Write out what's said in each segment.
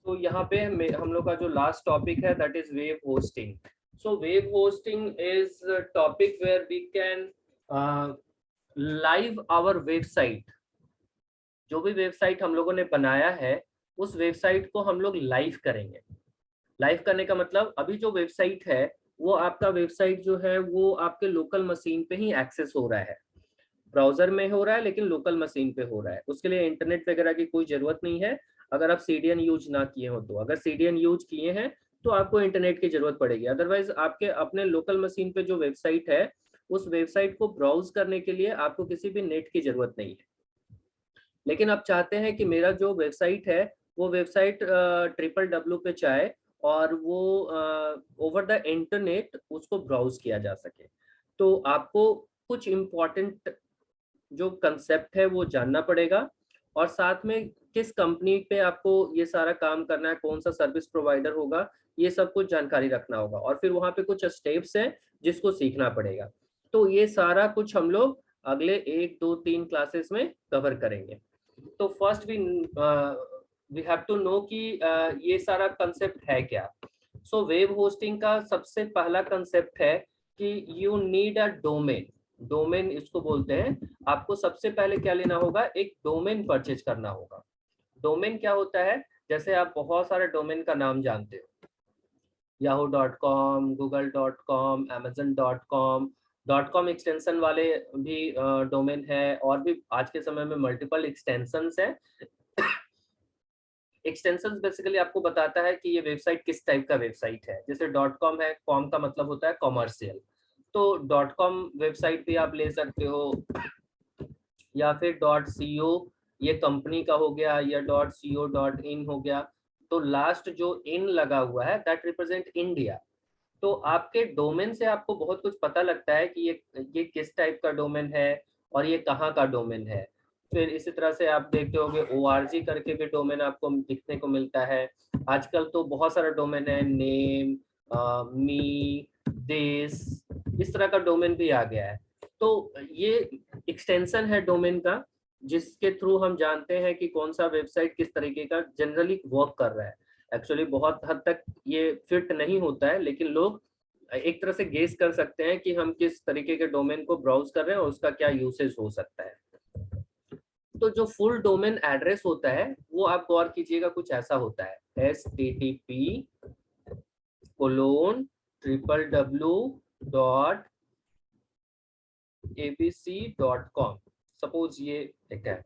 तो यहाँ पे हम लोग का जो लास्ट टॉपिक है that is web hosting. So web hosting is topic where we can live our website. जो भी वेबसाइट हम लोगों ने बनाया है उस वेबसाइट को हम लोग लाइव करेंगे. लाइव करने का मतलब अभी जो वेबसाइट है वो आपका वेबसाइट जो है वो आपके लोकल मशीन पे ही एक्सेस हो रहा है. ब्राउजर में हो रहा है लेकिन लोकल मशीन पे हो रहा है. उसके लिए इंटरनेट वगैरह की कोई जरूरत नहीं है. अगर आप सीडीएन यूज ना किए हो तो, अगर सीडीएन यूज किए हैं तो आपको इंटरनेट की जरूरत पड़ेगी. अदरवाइज आपके अपने लोकल मशीन पे जो वेबसाइट है उस वेबसाइट को ब्राउज करने के लिए आपको किसी भी नेट की जरूरत नहीं है. लेकिन आप चाहते हैं कि मेरा जो वेबसाइट है वो वेबसाइट www पे जाए और वो ओवर द इंटरनेट उसको ब्राउज किया जा सके. तो आपको कुछ इम्पोर्टेंट जो कंसेप्ट है वो जानना पड़ेगा और साथ में किस कंपनी पे आपको ये सारा काम करना है, कौन सा सर्विस प्रोवाइडर होगा, ये सब कुछ जानकारी रखना होगा. और फिर वहाँ पे कुछ स्टेप्स हैं जिसको सीखना पड़ेगा. तो ये सारा कुछ हम लोग अगले 1 2 3 क्लासेस में कवर करेंगे. तो first we have to know कि ये सारा कंसेप्ट है क्या. सो वेब होस्टिंग का सबसे पहला कंसेप्ट है कि you need a domain. Domain इसको बोलते हैं. आपको सबसे पहले क्या लेना होगा, एक डोमेन परचेज करना होगा. डोमेन क्या होता है, जैसे आप बहुत सारे डोमेन का नाम जानते हो, yahoo.com, google.com, amazon.com. .com extension वाले भी डोमेन है और भी आज के समय में मल्टीपल एक्सटेंशंस हैं. एक्सटेंशंस बेसिकली आपको बताता है कि ये वेबसाइट किस टाइप का वेबसाइट है. जैसे .com है, कॉम का मतलब होता है कॉमर्शियल, तो .com वेबसाइट भी आप ले सकते हो, या फिर .co ये कंपनी का हो गया, या .co.in हो गया. तो लास्ट जो इन लगा हुआ है दैट रिप्रेजेंट इंडिया. तो आपके डोमेन से आपको बहुत कुछ पता लगता है कि ये किस टाइप का डोमेन है और ये कहाँ का डोमेन है. फिर इसी तरह से आप देखते होंगे org करके भी डोमेन आपको दिखने को मिलता है. आजकल तो बहुत सारा डोमेन है, नेम, मी, दिस, इस तरह का डोमेन भी आ गया है. तो ये एक्सटेंशन है डोमेन का जिसके थ्रू हम जानते हैं कि कौन सा वेबसाइट किस तरीके का जनरली वर्क कर रहा है. एक्चुअली बहुत हद तक ये फिट नहीं होता है लेकिन लोग एक तरह से गेस कर सकते हैं कि हम किस तरीके के डोमेन को ब्राउज कर रहे हैं और उसका क्या यूसेज हो सकता है. तो जो फुल डोमेन एड्रेस होता है वो आप गौर कीजिएगा कुछ ऐसा होता है, http://www.abc.com. सपोज ये एक है.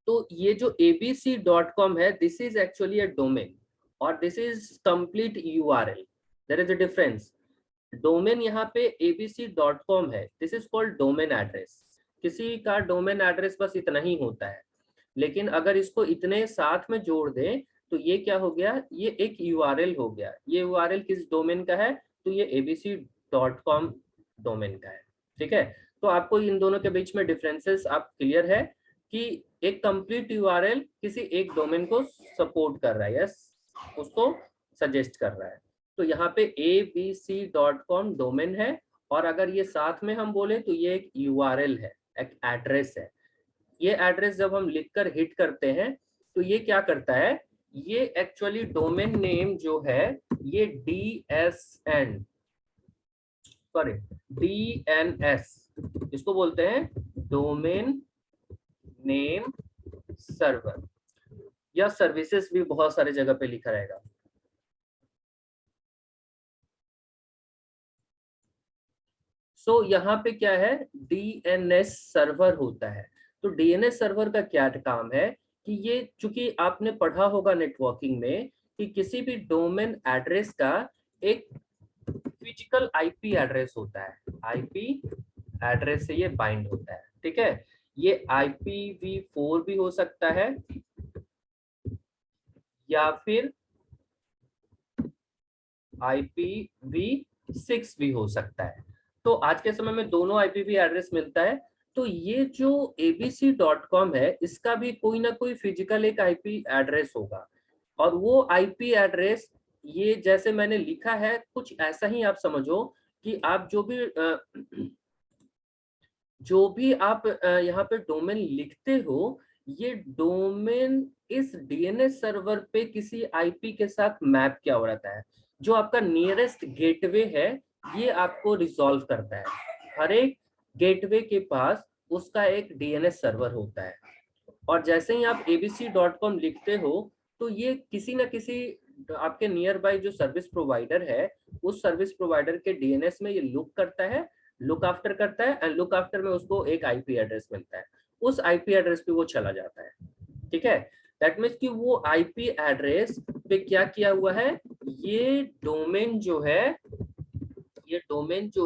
तो ये जो abc.com है this is actually a domain और this is complete URL. There is a difference. Domain यहाँ पे abc.com है, this is called domain address. किसी का डोमेन एड्रेस बस इतना ही होता है, लेकिन अगर इसको इतने साथ में जोड़ दें तो ये क्या हो गया, ये एक URL हो गया. ये URL किस डोमेन का है, तो ये abc.com डोमेन का है. ठीक है, तो आपको इन दोनों के बीच में डिफरेंसेस आप क्लियर है कि एक कंप्लीट URL किसी एक डोमेन को सपोर्ट कर रहा है, यस, उसको सजेस्ट कर रहा है. तो यहाँ पे abc.com डोमेन है और अगर ये साथ में हम बोले तो ये एक URL है, एक एड्रेस है. ये एड्रेस जब हम लिखकर हिट करते हैं तो ये क्या करता है, ये एक्चुअली डोमेन नेम जो है ये DNS इसको बोलते हैं, डोमेन नेम सर्वर, या सर्विसेज भी बहुत सारे जगह पे लिखा रहेगा. सो यहाँ पे क्या है, DNS सर्वर होता है. तो DNS सर्वर का क्या काम है कि ये चूंकि आपने पढ़ा होगा नेटवर्किंग में कि किसी भी डोमेन एड्रेस का एक फिजिकल IP एड्रेस होता है. IP एड्रेस से ये बाइंड होता है. ठीक है, ये IPv4 भी हो सकता है या फिर IPv6 भी हो सकता है. तो आज के समय में दोनों IPv एड्रेस मिलता है. तो ये जो abc.com है इसका भी कोई ना कोई फिजिकल एक IP एड्रेस होगा और वो IP एड्रेस ये जैसे मैंने लिखा है कुछ ऐसा ही आप समझो कि आप जो भी आप यहाँ पे डोमेन लिखते हो ये डोमेन इस डीएनएस सर्वर पे किसी आईपी के साथ मैप किया हो रहता है। जो आपका नियरेस्ट गेटवे है ये आपको रिजॉल्व करता है। हर एक गेटवे के पास उसका एक डीएनएस सर्वर होता है, और जैसे ही आप abc.com लिखते हो तो ये किसी ना किसी आपके नियर बाय जो सर्विस प्रोवाइडर है उस सर्विस प्रोवाइडर के डीएनएस में ये लुक करता है, लुक आफ्टर करता है, एंड लुक आफ्टर में उसको एक आईपी एड्रेस मिलता है। उस आईपी एड्रेस पे वो चला जाता है। ठीक है, दैट मीन्स कि वो आईपी एड्रेस पे क्या किया हुआ है, ये डोमेन जो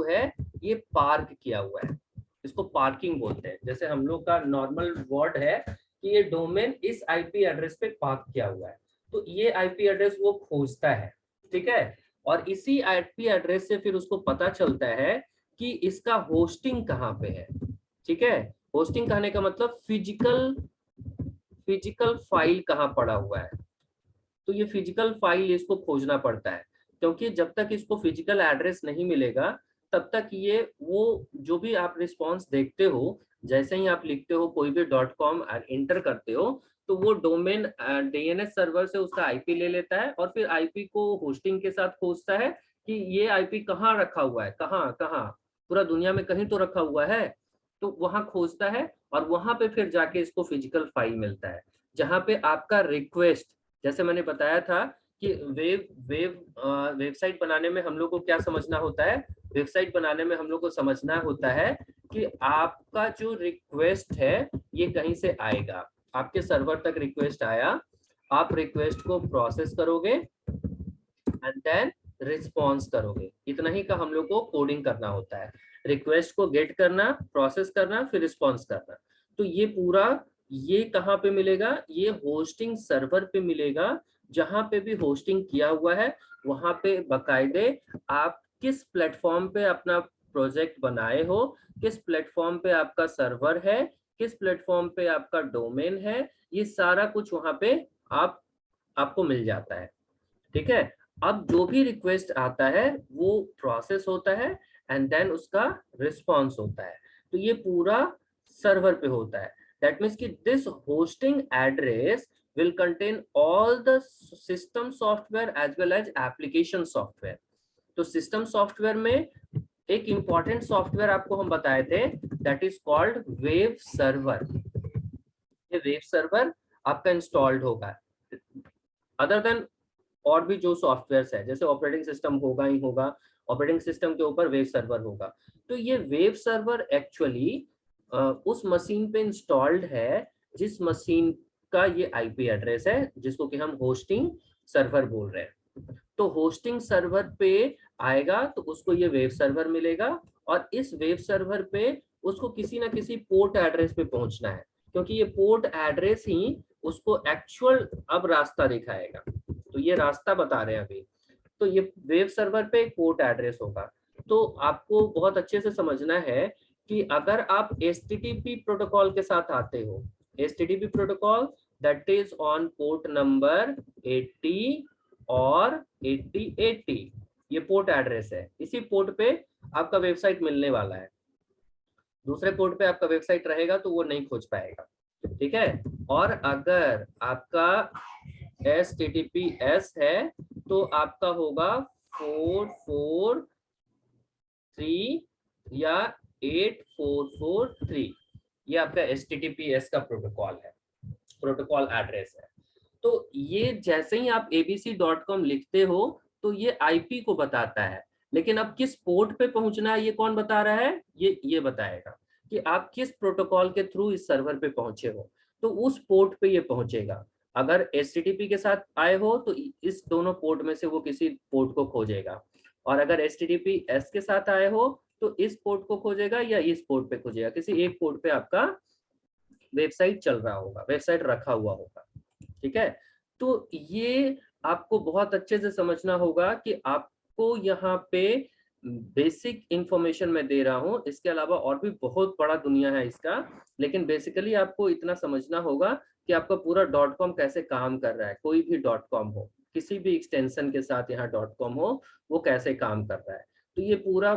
है ये पार्क किया हुआ है। इसको पार्किंग बोलते हैं। जैसे हम लोग का नॉर्मल वर्ड है कि ये डोमेन इस आईपी एड्रेस पे पार्क किया हुआ है, तो ये आईपी एड्रेस वो खोजता है। ठीक है, और इसी आईपी एड्रेस से फिर उसको पता चलता है कि इसका होस्टिंग कहाँ पे है। ठीक है, होस्टिंग कहने का मतलब फिजिकल फाइल कहाँ पड़ा हुआ है। तो ये फिजिकल फाइल इसको खोजना पड़ता है, क्योंकि जब तक इसको फिजिकल एड्रेस नहीं मिलेगा तब तक ये वो जो भी आप रिस्पॉन्स देखते हो, जैसे ही आप लिखते हो कोई भी .com इंटर करते हो तो वो डोमेन डीएनएस सर्वर से उसका आईपी ले लेता है और फिर आईपी को होस्टिंग के साथ खोजता है कि ये आईपी कहाँ रखा हुआ है, कहाँ कहाँ, पूरा दुनिया में कहीं तो रखा हुआ है। तो वहां खोजता है और वहां पे फिर जाके इसको फिजिकल फाइल मिलता है, जहां पे आपका रिक्वेस्ट, जैसे मैंने बताया था कि वेबसाइट बनाने में हम लोग को क्या समझना होता है, वेबसाइट बनाने में हम लोग को समझना होता है कि आपका जो रिक्वेस्ट है ये कहीं से आएगा। आपके सर्वर तक रिक्वेस्ट आया, आप रिक्वेस्ट को प्रोसेस करोगे एंड देन रिस्पॉन्स करोगे। इतना ही का हम लोग को कोडिंग करना होता है, रिक्वेस्ट को गेट करना, प्रोसेस करना, फिर रिस्पॉन्स करना। तो ये पूरा ये कहाँ पे मिलेगा, ये होस्टिंग सर्वर पे मिलेगा। जहां पे भी होस्टिंग किया हुआ है वहां पे बकायदे आप किस प्लेटफॉर्म पे अपना प्रोजेक्ट बनाए हो, किस प्लेटफॉर्म पे आपका सर्वर है, किस प्लेटफॉर्म पे आपका डोमेन है, ये सारा कुछ वहां पे आपको मिल जाता है। ठीक है, अब जो भी रिक्वेस्ट आता है वो प्रोसेस होता है एंड देन उसका रिस्पॉन्स होता है। तो ये पूरा सर्वर पे होता है। दैट मीन्स कि this hosting address will contain all the system software as well as application software। तो सिस्टम सॉफ्टवेयर में एक इंपॉर्टेंट सॉफ्टवेयर आपको हम बताए थे, that is called web server. ये वेब सर्वर आपका इंस्टॉल्ड होगा। अदर देन और भी जो सॉफ्टवेयर है, जैसे ऑपरेटिंग सिस्टम होगा ही होगा, ऑपरेटिंग सिस्टम के ऊपर वेब सर्वर होगा। तो ये वेब सर्वर एक्चुअली उस मशीन पे इंस्टॉल्ड है जिस मशीन का ये आईपी एड्रेस है, जिसको कि हम होस्टिंग सर्वर बोल रहे हैं। तो होस्टिंग सर्वर पे आएगा तो उसको ये वेब सर्वर मिलेगा, और इस वेब सर्वर पे उसको किसी ना किसी पोर्ट एड्रेस पे पहुंचना है, क्योंकि ये पोर्ट एड्रेस ही उसको एक्चुअल अब रास्ता दिखाएगा। तो ये रास्ता बता रहे हैं अभी। तो ये वेब सर्वर पे एक पोर्ट एड्रेस होगा। तो आपको बहुत अच्छे से समझना है कि अगर आप HTTP प्रोटोकॉल के साथ आते हो, HTTP protocol that is on port number 80 और 8080, ये पोर्ट एड्रेस है। इसी पोर्ट पे आपका वेबसाइट मिलने वाला है। दूसरे पोर्ट पे आपका वेबसाइट रहेगा तो वो नहीं खोज पाएगा। ठीक है, और अगर आपका HTTPS है तो आपका होगा 443 या 8443, ये आपका HTTPS का प्रोटोकॉल है, प्रोटोकॉल एड्रेस है। तो ये जैसे ही आप abc.com लिखते हो तो ये आईपी को बताता है, लेकिन अब किस पोर्ट पे पहुंचना है ये कौन बता रहा है, ये बताएगा कि आप किस प्रोटोकॉल के थ्रू इस सर्वर पे पहुंचे हो, तो उस पोर्ट पे ये पहुंचेगा। अगर HTTP के साथ आए हो तो इस दोनों पोर्ट में से वो किसी पोर्ट को खोजेगा, और अगर HTTPS के साथ आए हो तो इस पोर्ट को खोजेगा या इस पोर्ट पे खोजेगा, किसी एक पोर्ट पे आपका वेबसाइट चल रहा होगा, वेबसाइट रखा हुआ होगा। ठीक है, तो ये आपको बहुत अच्छे से समझना होगा कि आपको यहाँ पे बेसिक इंफॉर्मेशन मैं दे रहा हूँ, इसके अलावा और भी बहुत बड़ा दुनिया है इसका, लेकिन बेसिकली आपको इतना समझना होगा कि आपका पूरा .com कैसे काम कर रहा है। कोई भी .com हो, किसी भी एक्सटेंशन के साथ यहाँ .com हो, वो कैसे काम कर रहा है। तो ये पूरा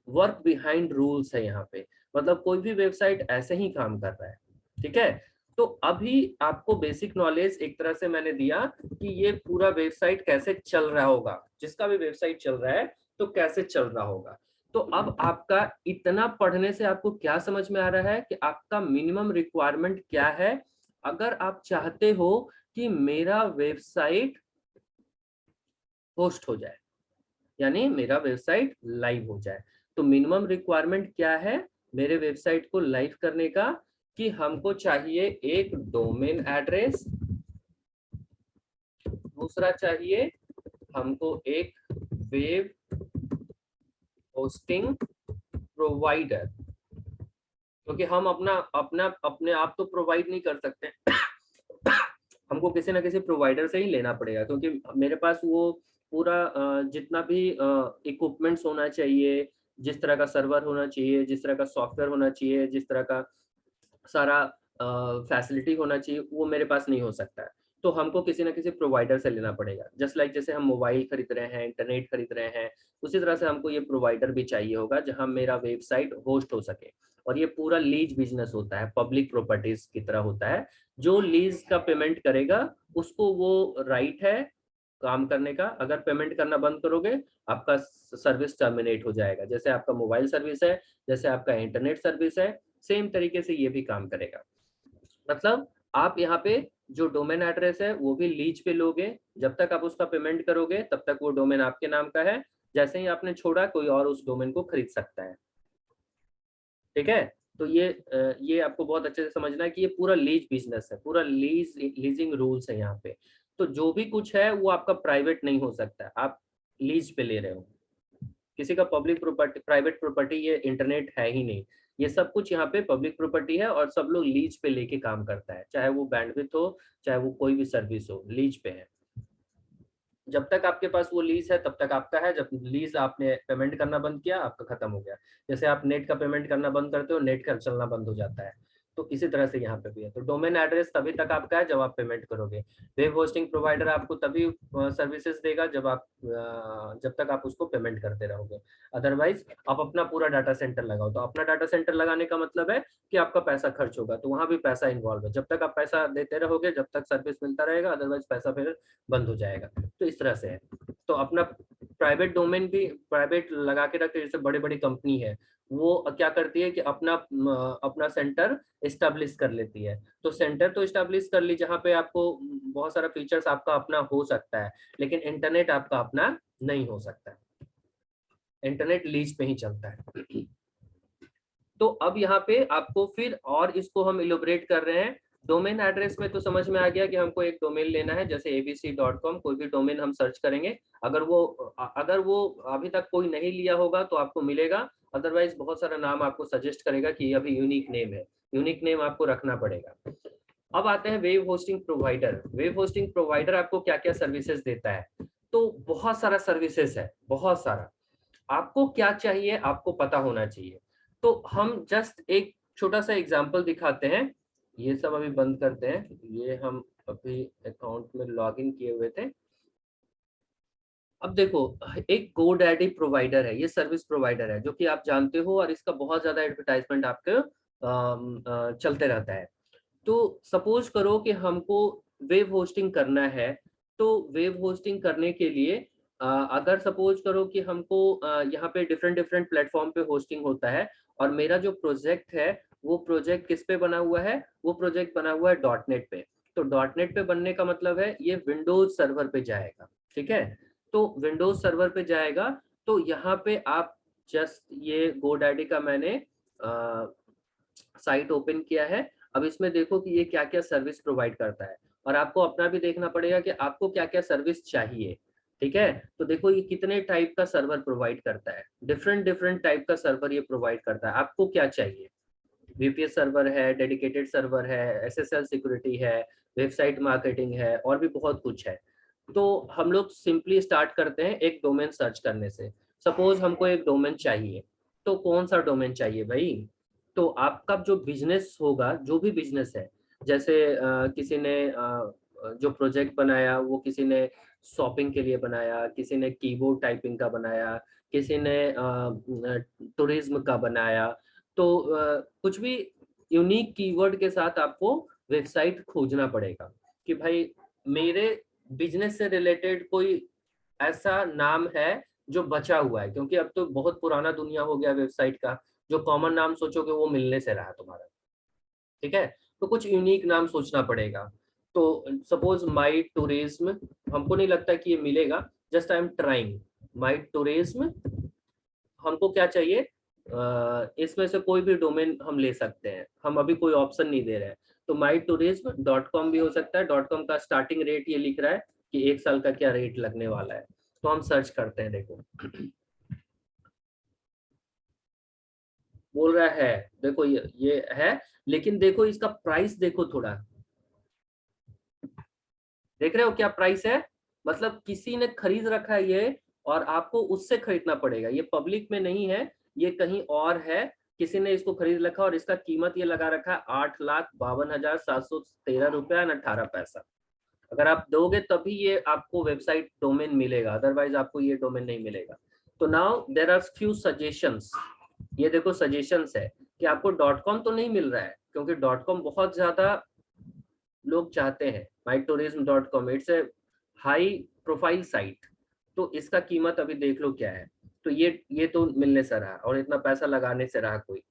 वर्क बिहाइंड रूल्स है यहाँ पे, मतलब कोई भी वेबसाइट ऐसे ही काम कर रहा है। ठीक है, तो अभी आपको बेसिक नॉलेज एक तरह से मैंने दिया कि ये पूरा वेबसाइट कैसे चल रहा होगा, जिसका भी वेबसाइट चल रहा है तो कैसे चल रहा होगा। तो अब आपका इतना पढ़ने से आपको क्या समझ में आ रहा है कि आपका मिनिमम रिक्वायरमेंट क्या है अगर आप चाहते हो कि मेरा वेबसाइट होस्ट हो जाए, यानी मेरा वेबसाइट लाइव हो जाए। तो मिनिमम रिक्वायरमेंट क्या है मेरे वेबसाइट को लाइव करने का, कि हमको चाहिए एक डोमेन एड्रेस, दूसरा चाहिए हमको एक वेब होस्टिंग प्रोवाइडर, क्योंकि हम अपना अपना अपने आप तो प्रोवाइड नहीं कर सकते हमको किसी ना किसी प्रोवाइडर से ही लेना पड़ेगा, क्योंकि मेरे पास वो पूरा जितना भी इक्विपमेंट्स होना चाहिए, जिस तरह का सर्वर होना चाहिए, जिस तरह का सॉफ्टवेयर होना चाहिए, जिस तरह का सारा फैसिलिटी होना चाहिए, वो मेरे पास नहीं हो सकता है। तो हमको किसी ना किसी प्रोवाइडर से लेना पड़ेगा। जस्ट लाइक जैसे हम मोबाइल खरीद रहे हैं, इंटरनेट खरीद रहे हैं, उसी तरह से हमको ये प्रोवाइडर भी चाहिए होगा जहां मेरा वेबसाइट होस्ट हो सके। और ये पूरा लीज बिजनेस होता है, पब्लिक प्रॉपर्टीज की तरह होता है। जो लीज का पेमेंट करेगा उसको वो राइट है काम करने का। अगर पेमेंट करना बंद करोगे आपका सर्विस टर्मिनेट हो जाएगा। जैसे आपका मोबाइल सर्विस है, जैसे आपका इंटरनेट सर्विस है, सेम तरीके से ये भी काम करेगा। मतलब आप यहाँ पे जो डोमेन एड्रेस है वो भी लीज पे लोगे, जब तक आप उसका पेमेंट करोगे तब तक वो डोमेन आपके नाम का है। जैसे ही आपने छोड़ा कोई और उस डोमेन को खरीद सकता है। ठीक है। तो ये आपको बहुत अच्छे से समझना है कि ये पूरा लीज बिजनेस है, पूरा लीजिंग रूल्स है यहाँ पे। तो जो भी कुछ है वो आपका प्राइवेट नहीं हो सकता, आप लीज पे ले रहे हो। किसी का पब्लिक प्रॉपर्टी प्राइवेट प्रॉपर्टी ये इंटरनेट है ही नहीं। ये सब कुछ यहाँ पे पब्लिक प्रॉपर्टी है और सब लोग लीज पे लेके काम करता है, चाहे वो बैंडविड्थ हो, चाहे वो कोई भी सर्विस हो, लीज पे है। जब तक आपके पास वो लीज है तब तक आपका है, जब लीज आपने पेमेंट करना बंद किया आपका खत्म हो गया। जैसे आप नेट का पेमेंट करना बंद करते हो, नेट का चलना बंद हो जाता है। तो इसी तरह से यहाँ पे भी है। तो डोमेन एड्रेस तभी तक आपका है जब आप पेमेंट करोगे। वेब होस्टिंग प्रोवाइडर आपको तभी सर्विसेज देगा जब तक आप उसको पेमेंट करते रहोगे। अदरवाइज आप अपना पूरा डाटा सेंटर लगाओ, तो अपना डाटा सेंटर लगाने का मतलब है कि आपका पैसा खर्च होगा, तो वहां भी पैसा इन्वॉल्व है। जब तक आप पैसा देते रहोगे जब तक सर्विस मिलता रहेगा, अदरवाइज पैसा फिर बंद हो जाएगा। तो इस तरह से है। तो अपना प्राइवेट डोमेन भी प्राइवेट लगा के रखते, जैसे बड़ी बड़ी कंपनी है वो क्या करती है कि अपना सेंटर इस्टेब्लिश कर लेती है। तो सेंटर तो इस्टेब्लिश कर ली जहाँ पे आपको बहुत सारा फीचर्स आपका अपना हो सकता है, लेकिन इंटरनेट आपका अपना नहीं हो सकता। इंटरनेट लीज पे ही चलता है। तो अब यहाँ पे आपको फिर और इसको हम इलोबरेट कर रहे हैं। डोमेन एड्रेस में तो समझ में आ गया कि हमको एक डोमेन लेना है, जैसे abc.com कोई भी डोमेन हम सर्च करेंगे। अगर वो अभी तक कोई नहीं लिया होगा तो आपको मिलेगा, अदरवाइज बहुत सारा नाम आपको सजेस्ट करेगा कि अभी यूनिक नेम है, यूनिक नेम आपको रखना पड़ेगा। अब आते हैं web hosting provider. Web hosting provider आपको क्या क्या सर्विसेज देता है? तो बहुत सारा सर्विसेज है, बहुत सारा। आपको क्या चाहिए आपको पता होना चाहिए। तो हम जस्ट एक छोटा सा एग्जांपल दिखाते हैं। ये सब अभी बंद करते हैं, ये हम अभी अकाउंट में लॉगिन किए हुए थे। अब देखो, एक गोडैडी प्रोवाइडर है, ये सर्विस प्रोवाइडर है जो कि आप जानते हो, और इसका बहुत ज्यादा एडवर्टाइजमेंट आपके चलते रहता है। तो सपोज करो कि हमको वेब होस्टिंग करना है। तो वेब होस्टिंग करने के लिए अगर सपोज करो कि हमको यहाँ पे डिफरेंट डिफरेंट प्लेटफॉर्म पे होस्टिंग होता है, और मेरा जो प्रोजेक्ट है वो प्रोजेक्ट किस पे बना हुआ है? वो प्रोजेक्ट बना हुआ है डॉट नेट पे। तो डॉट नेट पे बनने का मतलब है ये विंडोज सर्वर पे जाएगा। ठीक है। तो विंडोज सर्वर पे जाएगा। तो यहाँ पे आप जस्ट ये गोडैडी का मैंने साइट ओपन किया है। अब इसमें देखो कि ये क्या क्या सर्विस प्रोवाइड करता है, और आपको अपना भी देखना पड़ेगा कि आपको क्या क्या सर्विस चाहिए। ठीक है। तो देखो ये कितने टाइप का सर्वर प्रोवाइड करता है, डिफरेंट डिफरेंट टाइप का सर्वर ये प्रोवाइड करता है। आपको क्या चाहिए? वीपीएस सर्वर है, डेडिकेटेड सर्वर है, एसएसएल सिक्योरिटी है, वेबसाइट मार्केटिंग है, और भी बहुत कुछ है। तो हम लोग सिंपली स्टार्ट करते हैं एक डोमेन सर्च करने से। सपोज हमको एक डोमेन चाहिए, तो कौन सा डोमेन चाहिए भाई? तो आपका जो बिजनेस होगा, जो भी बिजनेस है, जैसे किसी ने जो प्रोजेक्ट बनाया वो किसी ने शॉपिंग के लिए बनाया, किसी ने कीबोर्ड टाइपिंग का बनाया, किसी ने टूरिज्म का बनाया। तो कुछ भी यूनिक कीवर्ड के साथ आपको वेबसाइट खोजना पड़ेगा कि भाई मेरे बिजनेस से रिलेटेड कोई ऐसा नाम है जो बचा हुआ है, क्योंकि अब तो बहुत पुराना दुनिया हो गया वेबसाइट का। जो कॉमन नाम सोचोगे वो मिलने से रहा तुम्हारा, ठीक है। तो कुछ यूनिक नाम सोचना पड़ेगा। तो सपोज माई टूरिज्म, हमको नहीं लगता कि ये मिलेगा, just I am trying. My tourism, हमको क्या चाहिए, इसमें से कोई भी डोमेन हम ले सकते हैं, हम अभी कोई ऑप्शन नहीं दे रहे हैं। तो माई टूरिज्म डॉट कॉम भी हो सकता है। डॉट कॉम का स्टार्टिंग रेट ये लिख रहा है कि 1 साल का क्या रेट लगने वाला है। तो हम सर्च करते हैं, देखो बोल रहा है, देखो ये है, लेकिन देखो इसका प्राइस देखो थोड़ा, देख रहे हो क्या प्राइस है। मतलब किसी ने खरीद रखा है ये, और आपको उससे खरीदना पड़ेगा। ये पब्लिक में नहीं है, ये कहीं और है, किसी ने इसको खरीद रखा और इसका कीमत ये लगा रखा है 8,52,713 रुपया 18 पैसा। अगर आप दोगे तभी ये आपको वेबसाइट डोमेन मिलेगा, अदरवाइज आपको ये डोमेन नहीं मिलेगा। तो now there are few suggestions. ये देखो सजेशंस है कि आपको डॉट कॉम तो नहीं मिल रहा है, क्योंकि डॉट कॉम बहुत ज्यादा लोग चाहते हैं। mytourism.com it's a high profile site, तो इसका कीमत अभी देख लो क्या है। तो ये तो मिलने से रहा और इतना पैसा लगाने से रहा कोई।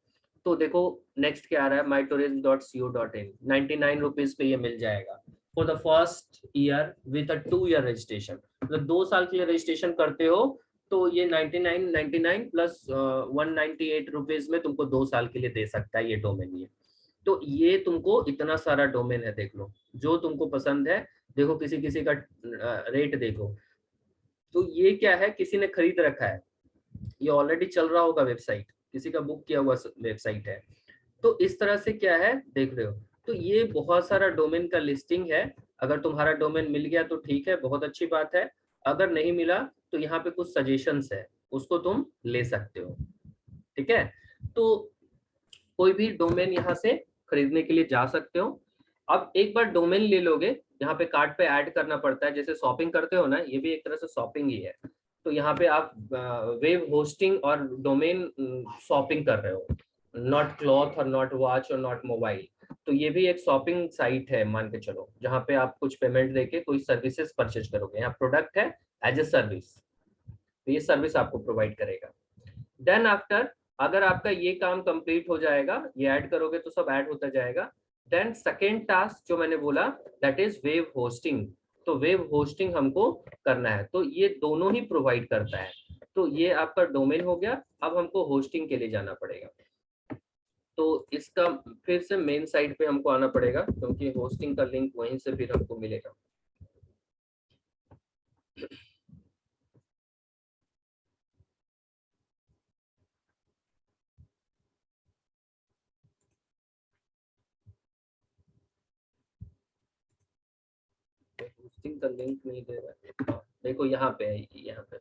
तो देखो नेक्स्ट क्या आ रहा है, mytourism.co.in 99 रुपीज पे ये मिल जाएगा for the first year with a 2 year registration. मतलब 2 साल के लिए रजिस्ट्रेशन करते हो तो ये 99 प्लस 198 रुपीज में तुमको 2 साल के लिए दे सकता है ये डोमेन। ये तो ये तुमको इतना सारा डोमेन है, देख लो जो तुमको पसंद है। देखो किसी किसी का रेट देखो। तो ये क्या है, किसी ने खरीद रखा है, ये ऑलरेडी चल रहा होगा वेबसाइट, किसी का बुक किया हुआ वेबसाइट है। तो इस तरह से क्या है, देख रहे हो। तो ये बहुत सारा डोमेन का लिस्टिंग है। अगर तुम्हारा डोमेन मिल गया तो ठीक है, बहुत अच्छी बात है। अगर नहीं मिला तो यहाँ पे कुछ सजेशंस है, उसको तुम ले सकते हो, ठीक है। तो कोई भी डोमेन यहाँ से खरीदने के लिए जा सकते हो। अब एक बार डोमेन ले लोगे, यहाँ पे कार्ट पे ऐड करना पड़ता है, जैसे शॉपिंग करते हो ना, ये भी एक तरह से शॉपिंग ही है। तो यहाँ पे आप वेब होस्टिंग और डोमेन शॉपिंग कर रहे हो, नॉट क्लॉथ और नॉट वॉच और नॉट मोबाइल। तो ये भी एक शॉपिंग साइट है मान के चलो, जहाँ पे आप कुछ पेमेंट देके कोई सर्विसेज परचेज करोगे। यहाँ प्रोडक्ट है एज ए सर्विस, तो ये सर्विस आपको प्रोवाइड करेगा। देन आफ्टर, अगर आपका ये काम कंप्लीट हो जाएगा, ये ऐड करोगे तो सब ऐड होता जाएगा। देन सेकेंड टास्क जो मैंने बोला, दैट इज वेब होस्टिंग। तो वेब होस्टिंग हमको करना है, तो ये दोनों ही प्रोवाइड करता है। तो ये आपका डोमेन हो गया, अब हमको होस्टिंग के लिए जाना पड़ेगा। तो इसका फिर से मेन साइट पे हमको आना पड़ेगा, क्योंकि होस्टिंग का लिंक वहीं से फिर हमको मिलेगा। होस्टिंग का लिंक नहीं दे रहा है, हाँ, देखो यहाँ पे है, यहाँ पे।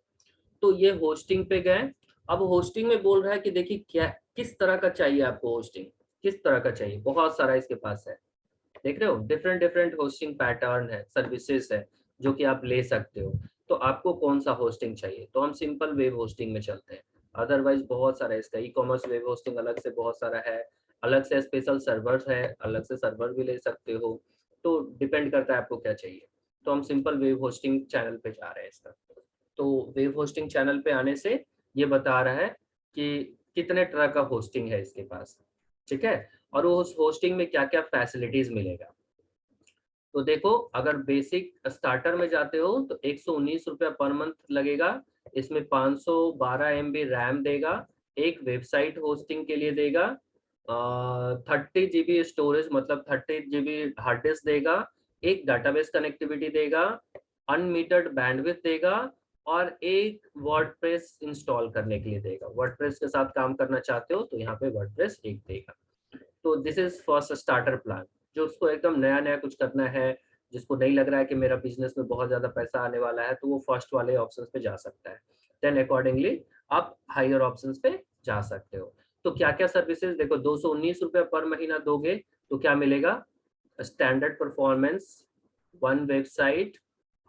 तो ये होस्टिंग पे गए। अब होस्टिंग में बोल रहा है कि देखिए क्या किस तरह का चाहिए आपको होस्टिंग, किस तरह का चाहिए, बहुत सारा इसके पास है। देख रहे हो, डिफरेंट डिफरेंट होस्टिंग पैटर्न है, सर्विसेज है जो कि आप ले सकते हो। तो आपको कौन सा होस्टिंग चाहिए, तो हम सिंपल वेब होस्टिंग में चलते हैं। अदरवाइज बहुत सारा इसका ई कॉमर्स वेब होस्टिंग अलग से बहुत सारा है, अलग से स्पेशल सर्वर है, अलग से सर्वर भी ले सकते हो। तो डिपेंड करता है आपको क्या चाहिए। तो हम सिंपल वेब होस्टिंग चैनल पे जा रहे हैं इसका। तो वेब होस्टिंग चैनल पे आने से ये बता रहा है कि कितने तरह का होस्टिंग है इसके पास, ठीक है, और वो उस होस्टिंग में क्या क्या फैसिलिटीज मिलेगा। तो देखो, अगर बेसिक स्टार्टर में जाते हो तो 119 रुपया पर मंथ लगेगा। इसमें 512 MB रैम देगा, एक वेबसाइट होस्टिंग के लिए देगा, 30 GB स्टोरेज मतलब 30 GB हार्ड डिस्क देगा, एक डाटाबेस कनेक्टिविटी देगा, अनमीटर्ड बैंडविड्थ देगा, और एक वर्डप्रेस इंस्टॉल करने के लिए देगा। वर्डप्रेस के साथ काम करना चाहते हो तो यहाँ पे वर्डप्रेस एक देगा। तो this is first starter plan. जो उसको एकदम नया नया कुछ करना है, जिसको नहीं लग रहा है कि मेरा बिजनेस में बहुत ज्यादा पैसा आने वाला है, तो वो फर्स्ट वाले ऑप्शंस पे जा सकता है। देन अकॉर्डिंगली आप हायर ऑप्शंस पे जा सकते हो। तो क्या क्या सर्विसेज देखो, 219 रुपया पर महीना दोगे तो क्या मिलेगा, standard performance, 1 website,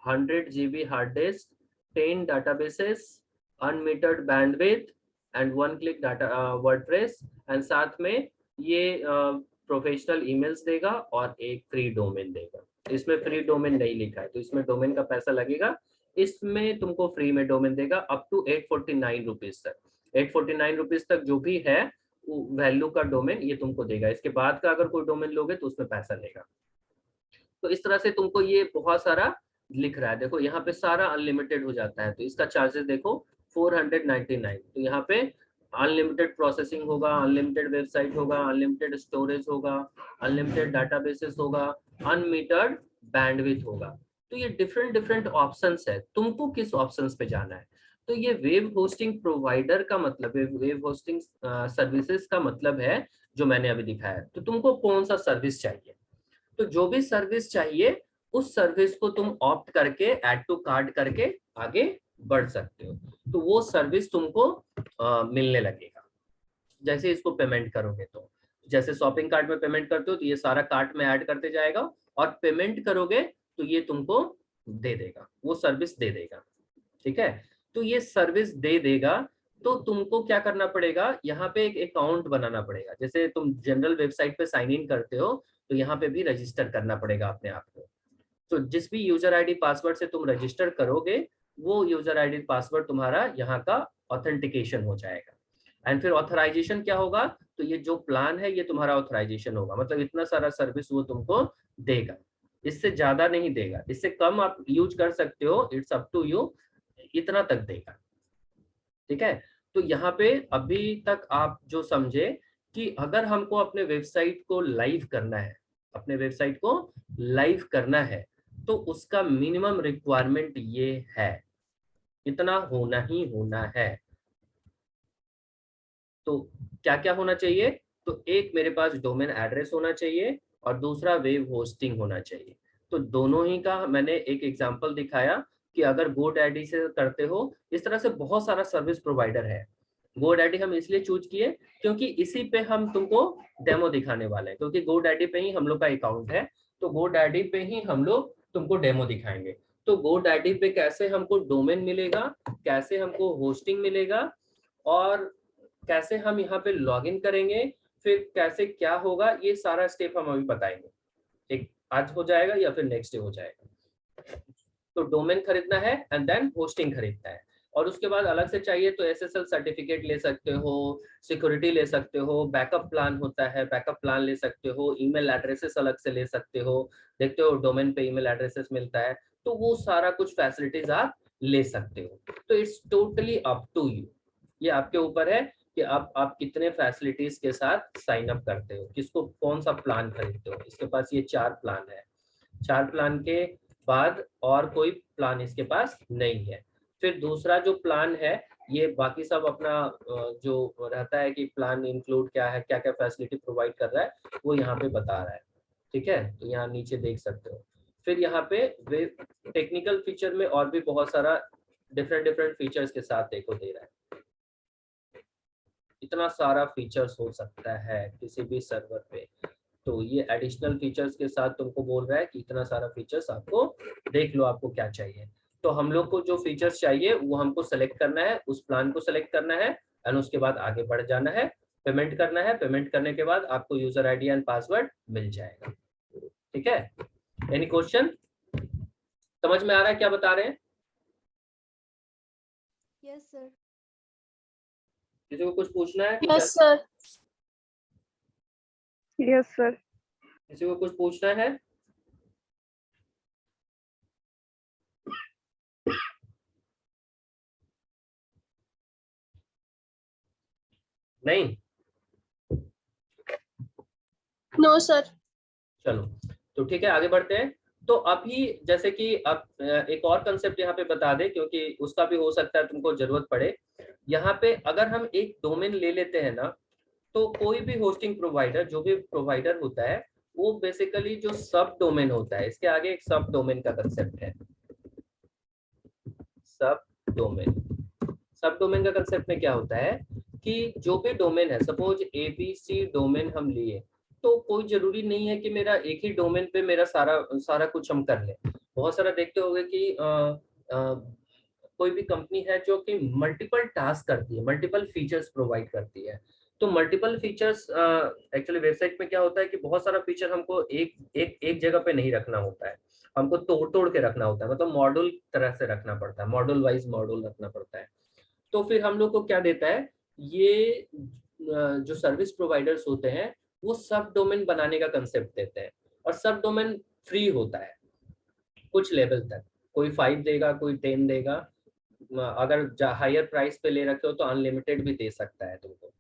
100 GB hard disk, 10 databases, unmetered bandwidth, and 1 click data WordPress, and साथ में ये प्रोफेशनल ईमेल्स देगा और एक फ्री डोमेन देगा। इसमें फ्री डोमेन नहीं लिखा है तो इसमें डोमेन का पैसा लगेगा। इसमें तुमको फ्री में डोमेन देगा अप टू 849 रुपीज तक। 849 रुपीज तक जो भी है वैल्यू का डोमेन ये तुमको देगा। इसके बाद का अगर कोई डोमेन लोगे तो उसमें पैसा लेगा। तो इस तरह से तुमको ये बहुत सारा लिख रहा है। देखो यहाँ पे सारा अनलिमिटेड हो जाता है तो इसका चार्जेस देखो 499। तो यहाँ पे अनलिमिटेड प्रोसेसिंग होगा, अनलिमिटेड वेबसाइट होगा, अनलिमिटेड स्टोरेज होगा, अनलिमिटेड डाटाबेसेस होगा, अनमीटर्ड बैंडविड्थ होगा। तो ये डिफरेंट डिफरेंट ऑप्शंस है, तुमको किस ऑप्शंस पे जाना है। तो ये वेब होस्टिंग प्रोवाइडर का मतलब है, वेब होस्टिंग सर्विसेज का मतलब है जो मैंने अभी दिखाया। तो तुमको कौन सा सर्विस चाहिए, तो जो भी सर्विस चाहिए उस सर्विस को तुम ऑप्ट करके ऐड टू कार्ट करके आगे बढ़ सकते हो। तो वो सर्विस तुमको मिलने लगेगा जैसे इसको पेमेंट करोगे। तो जैसे शॉपिंग कार्ट में पेमेंट करते हो तो ये सारा कार्ट में ऐड करते जाएगा और पेमेंट करोगे तो ये तुमको दे देगा, वो सर्विस दे देगा। ठीक है, तो ये सर्विस दे देगा। तो तुमको क्या करना पड़ेगा, यहाँ पे एक अकाउंट बनाना पड़ेगा। जैसे तुम जनरल वेबसाइट पे साइन इन करते हो तो यहाँ पे भी रजिस्टर करना पड़ेगा अपने आप को। तो जिस भी यूजर आईडी पासवर्ड से तुम रजिस्टर करोगे वो यूजर आईडी पासवर्ड तुम्हारा यहाँ का ऑथेंटिकेशन हो जाएगा। एंड फिर ऑथराइजेशन क्या होगा, तो ये जो प्लान है ये तुम्हारा ऑथराइजेशन होगा। मतलब इतना सारा सर्विस वो तुमको देगा, इससे ज्यादा नहीं देगा, इससे कम आप यूज कर सकते हो, इट्स अप टू यू, इतना तक देगा। ठीक है, तो यहाँ पे अभी तक आप जो समझे कि अगर हमको अपने वेबसाइट को लाइव करना है, अपने वेबसाइट को लाइव करना है तो उसका मिनिमम रिक्वायरमेंट ये है, इतना होना ही होना है। तो क्या क्या होना चाहिए, तो एक मेरे पास डोमेन एड्रेस होना चाहिए और दूसरा वेब होस्टिंग होना चाहिए। तो दोनों ही का मैंने एक एग्जांपल दिखाया कि अगर GoDaddy से करते हो, इस तरह से बहुत सारा सर्विस प्रोवाइडर है। GoDaddy हम इसलिए चूज किए क्योंकि इसी पे हम तुमको डेमो दिखाने वाले हैं, क्योंकि GoDaddy पे ही हम लोग का अकाउंट है। तो GoDaddy पे ही हम लोग तुमको डेमो दिखाएंगे। तो GoDaddy पे कैसे हमको डोमेन मिलेगा, कैसे हमको होस्टिंग मिलेगा और कैसे हम यहाँ पे लॉगिन करेंगे, फिर कैसे क्या होगा, ये सारा स्टेप हम अभी बताएंगे। एक आज हो जाएगा या फिर नेक्स्ट डे हो जाएगा। तो डोमेन खरीदना है एंड देन होस्टिंग खरीदना है, और उसके बाद अलग से चाहिए तो SSL सर्टिफिकेट ले सकते हो, सिक्योरिटी ले सकते हो, बैकअप प्लान होता है, बैकअप प्लान ले सकते हो, ईमेल एड्रेसेस अलग से ले सकते हो। देखते हो डोमेन पे ईमेल एड्रेसेस मिलता है, तो वो सारा कुछ फैसिलिटीज आप ले सकते हो। तो it's totally up to you, ये आपके ऊपर है कि आप कितने फैसिलिटीज के साथ साइन अप करते हो, किसको कौन सा प्लान खरीदते हो। इसके पास ये 4 प्लान है, 4 प्लान के बाद और कोई प्लान इसके पास नहीं है। फिर दूसरा जो प्लान है ये बाकी सब अपना जो रहता है कि प्लान इंक्लूड क्या है, क्या क्या फैसिलिटी प्रोवाइड कर रहा है, वो यहाँ पे बता रहा है। ठीक है, तो यहाँ नीचे देख सकते हो। फिर यहाँ पे टेक्निकल फीचर में और भी बहुत सारा डिफरेंट डिफरेंट फीचर्स के साथ देखो दे रहा है। इतना सारा फीचर्स हो सकता है किसी भी सर्वर पे, तो ये एडिशनल फीचर्स के साथ तुमको बोल रहा है कि इतना सारा फीचर्स आपको देख लो, आपको क्या चाहिए। तो हम लोग को जो फीचर्स चाहिए वो हमको सेलेक्ट करना है, उस प्लान को सेलेक्ट करना है एंड उसके बाद आगे बढ़ जाना है, पेमेंट करना है। पेमेंट करने के बाद आपको यूजर आईडी एंड पासवर्ड मिल जाएगा। ठीक है, एनी क्वेश्चन, समझ में आ रहा है क्या बता रहे हैं? Yes sir. किसी को कुछ पूछना है? Yes sir. Yes sir. किसी को कुछ पूछना है? नहीं? No sir. चलो तो ठीक है, आगे बढ़ते हैं। तो अभी जैसे कि अब एक और कंसेप्ट यहाँ पे बता दे, क्योंकि उसका भी हो सकता है तुमको जरूरत पड़े। यहाँ पे अगर हम एक डोमेन ले लेते हैं ना, तो कोई भी होस्टिंग प्रोवाइडर, जो भी प्रोवाइडर होता है, वो बेसिकली जो सब डोमेन होता है, इसके आगे एक सब डोमेन का कंसेप्ट है। सब डोमेन, सब डोमेन का कंसेप्ट में क्या होता है कि जो भी डोमेन है, सपोज ABC डोमेन हम लिए, तो कोई जरूरी नहीं है कि मेरा एक ही डोमेन पे मेरा सारा कुछ हम कर लें। बहुत सारा देखते होंगे कि कोई भी कंपनी है जो कि मल्टीपल टास्क करती है, मल्टीपल फीचर्स प्रोवाइड करती है। तो मल्टीपल फीचर्स एक्चुअली वेबसाइट में क्या होता है कि बहुत सारा फीचर हमको एक जगह पे नहीं रखना होता है, हमको तोड़ तोड़ के रखना होता है, मतलब मॉड्यूल तरह से रखना पड़ता है, मॉड्यूल वाइज मॉड्यूल रखना पड़ता है। तो फिर हम लोग को क्या देता है ये जो सर्विस प्रोवाइडर्स होते हैं वो सब डोमेन बनाने का कंसेप्ट देते हैं, और सब डोमेन फ्री होता है कुछ लेवल तक, कोई 5 देगा, कोई 10 देगा, अगर हायर प्राइस पे ले रखे हो तो अनलिमिटेड भी दे सकता है तुमको।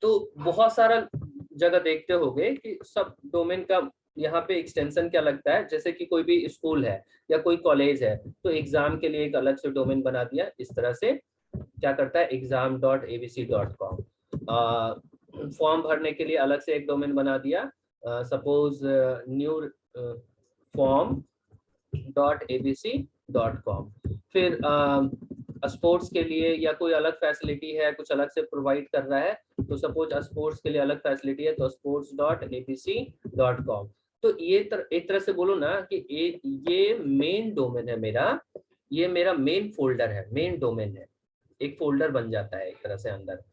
तो बहुत सारा जगह देखते होगे कि सब डोमेन का यहाँ पे एक्सटेंशन क्या लगता है, जैसे कि कोई भी स्कूल है या कोई कॉलेज है तो एग्जाम के लिए एक अलग से डोमेन बना दिया, इस तरह से क्या करता है exam.abc.com। फॉर्म भरने के लिए अलग से एक डोमेन बना दिया, सपोज न्यू form.abc.com। फिर स्पोर्ट्स के लिए या कोई अलग फैसिलिटी है, कुछ अलग से प्रोवाइड कर रहा है, तो सपोज स्पोर्ट्स के लिए अलग फैसिलिटी है तो sports.abc.com। तो ये एक तरह से बोलो ना कि ये मेन डोमेन है मेरा, ये मेरा मेन फोल्डर है, मेन डोमेन है, एक फोल्डर बन जाता है एक तरह से अंदर।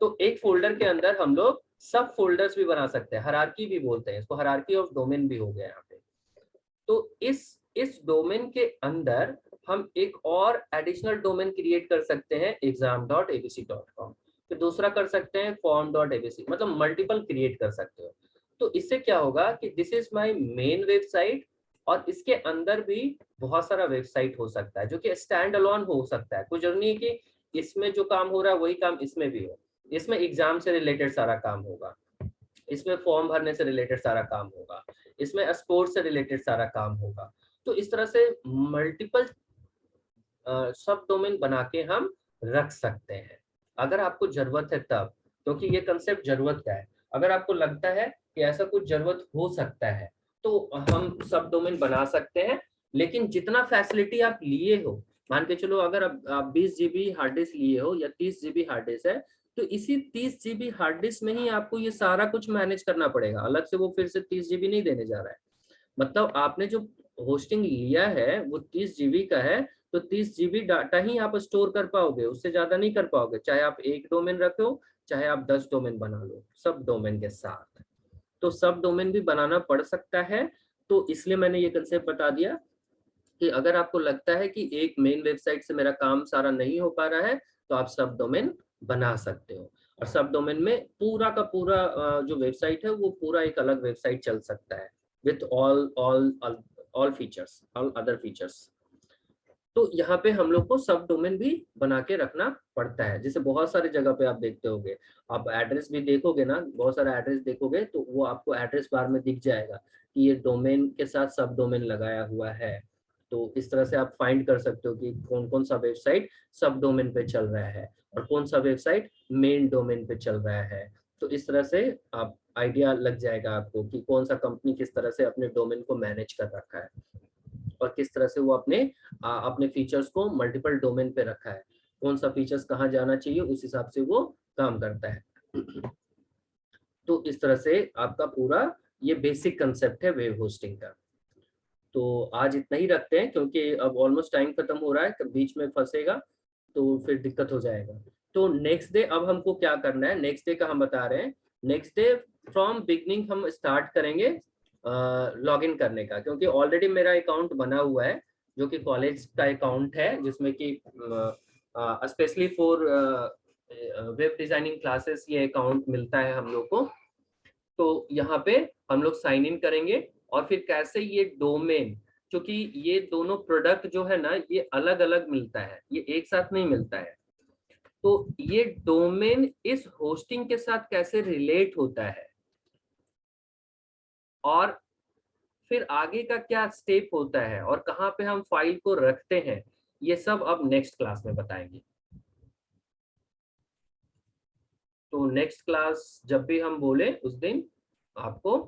तो एक फोल्डर के अंदर हम लोग सब फोल्डर्स भी बना सकते हैं, हायरार्की भी बोलते हैं इसको, हायरार्की ऑफ डोमेन भी हो गया यहाँ पे। तो इस डोमेन के अंदर हम एक और एडिशनल डोमेन क्रिएट कर सकते हैं exam.abc.com, फिर दूसरा कर सकते हैं form.abc, मतलब मल्टीपल क्रिएट कर सकते हो। तो इससे क्या होगा कि this is my main website, और इसके अंदर भी बहुत सारा वेबसाइट हो सकता है जो कि स्टैंड अलोन हो सकता है, कोई जरूरी नहीं कि इसमें जो काम हो रहा है वही काम इसमें भी हो। इसमें एग्जाम से रिलेटेड सारा काम होगा, इसमें फॉर्म भरने से रिलेटेड सारा काम होगा, इसमें स्पोर्ट्स से रिलेटेड सारा काम होगा। तो इस तरह से मल्टीपल सब डोमेन बना के हम रख सकते हैं अगर आपको जरूरत है तब, क्योंकि ये कंसेप्ट जरूरत का है। अगर आपको लगता है कि ऐसा कुछ जरूरत हो सकता है तो हम सब डोमेन बना सकते हैं, लेकिन जितना फैसिलिटी आप लिए हो, मान के चलो अगर आप 20 GB हार्ड डिस्क लिए हो या 30 GB हार्ड डिस्क है, तो इसी 30 GB हार्ड डिस्क में ही आपको ये सारा कुछ मैनेज करना पड़ेगा, अलग से वो फिर से 30 GB नहीं देने जा रहा है। मतलब आपने जो होस्टिंग लिया है वो 30 GB का है, तो 30 GB डाटा ही आप स्टोर कर पाओगे, उससे ज्यादा नहीं कर पाओगे, चाहे आप एक डोमेन रखो चाहे आप 10 डोमेन बना लो सब डोमेन के साथ। तो सब डोमेन भी बनाना पड़ सकता है। तो इसलिए मैंने ये कंसेप्ट बता दिया कि अगर आपको लगता है कि एक मेन वेबसाइट से मेरा काम सारा नहीं हो पा रहा है तो आप सब डोमेन बना सकते हो, और सब डोमेन में पूरा का पूरा जो वेबसाइट है वो पूरा एक अलग वेबसाइट चल सकता है with all features, all other features. तो यहाँ पे हम लोग को सब डोमेन भी बना के रखना पड़ता है, जैसे बहुत सारे जगह पे आप देखते होंगे, आप एड्रेस भी देखोगे ना, बहुत सारा एड्रेस देखोगे तो वो आपको एड्रेस बार में दिख जाएगा कि ये डोमेन के साथ सब डोमेन लगाया हुआ है। तो इस तरह से आप फाइंड कर सकते हो कि कौन कौन सा वेबसाइट सब डोमेन पे चल रहा है और कौन सा वेबसाइट मेन डोमेन पे चल रहा है। तो इस तरह से आप आइडिया लग जाएगा आपको कि कौन सा कंपनी किस तरह से अपने डोमेन को मैनेज कर रखा है और किस तरह से वो अपने फीचर्स को मल्टीपल डोमेन पे रखा है, कौन सा फीचर्स कहाँ जाना चाहिए उस हिसाब से वो काम करता है। तो इस तरह से आपका पूरा ये बेसिक कंसेप्ट है वेब होस्टिंग का। तो आज इतना ही रखते हैं क्योंकि अब ऑलमोस्ट टाइम खत्म हो रहा है, बीच में फंसेगा तो फिर दिक्कत हो जाएगा। तो नेक्स्ट डे अब हमको क्या करना है, नेक्स्ट डे का हम बता रहे हैं। नेक्स्ट डे फ्रॉम बिगनिंग हम स्टार्ट करेंगे लॉग इन करने का, क्योंकि ऑलरेडी मेरा अकाउंट बना हुआ है जो कि कॉलेज का अकाउंट है, जिसमें कि specially for web designing classes ये अकाउंट मिलता है हम लोग को। तो यहाँ पे हम लोग साइन इन करेंगे और फिर कैसे ये डोमेन, क्योंकि ये दोनों प्रोडक्ट जो है ना ये अलग अलग मिलता है, ये एक साथ नहीं मिलता है। तो ये डोमेन इस होस्टिंग के साथ कैसे रिलेट होता है और फिर आगे का क्या स्टेप होता है और कहाँ पे हम फाइल को रखते हैं, ये सब अब नेक्स्ट क्लास में बताएंगे। तो नेक्स्ट क्लास जब भी हम बोले उस दिन आपको